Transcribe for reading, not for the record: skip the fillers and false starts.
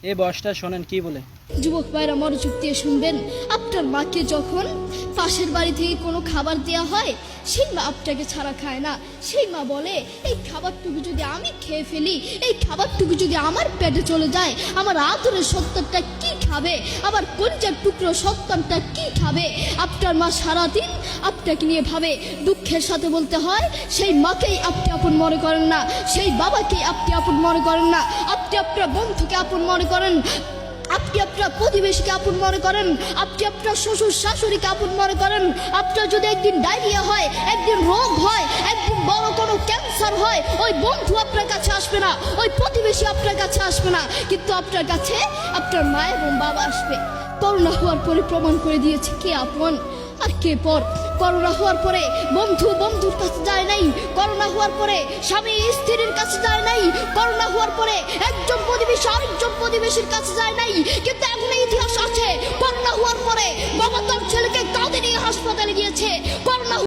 এই বয়সটা শোনেন কি বলে। যুবক ভাইরা মনোযোগ দিয়ে শুনবেন। আপনার মাকে যখন পাশের বাড়ি থেকে কোনো খাবার দেওয়া হয়, সেই মা আপনাকে ছাড়া খায় না। সেই মা বলে, এই খাবারটুকু যদি আমি খেয়ে ফেলি, এই খাবারটুকু যদি আমার পেটে চলে যায়, আমার আদরের সন্তানটা কি খাবে, আমার কলিজার টুকরো সন্তানটা কি খাবে? আপনার মা সারাদিন আপনাকে নিয়ে ভাবে। দুঃখের সাথে বলতে হয়, সেই মাকেই আপনি আপন মনে করেন না, সেই বাবাকেই আপনি আপন মনে করেন না, আপনি আপনার বন্ধুকে আপন মনে করেন, আপনি আপনার প্রতিবেশীকে আপন মনে করেন, আপনি আপনার শ্বশুর শাশুড়িকে আপন মনে করেন। আপনার যদি একদিন ডায়রিয়া হয়, একদিন রোগ হয়, একদিন বড় কোনো ক্যান্সার হয়, ওই বন্ধু আপনার কাছে আসবে না, ওই প্রতিবেশী আপনার কাছে আসবে না, কিন্তু আপনার কাছে আপনার মা এবং বাবা আসবে। করোনা হওয়ার পরে প্রমাণ করে দিয়েছে কে আপন আর কে পর। করোনা হওয়ার পরে বন্ধু বন্ধুর কাছে যায় নাই, করোনা হওয়ার পরে স্বামী স্ত্রীর কাছে যায় নাই, করোনা হওয়ার পরে একজন প্রতিবেশী আরেকজন প্রতিবেশীর কাছে যায় নাই। কিন্তু এখন ইতিহাস আছে, করোনা হওয়ার পরে বাবা তার ছেলেকে কাঁধে নিয়ে হাসপাতালে গিয়েছে। করোনা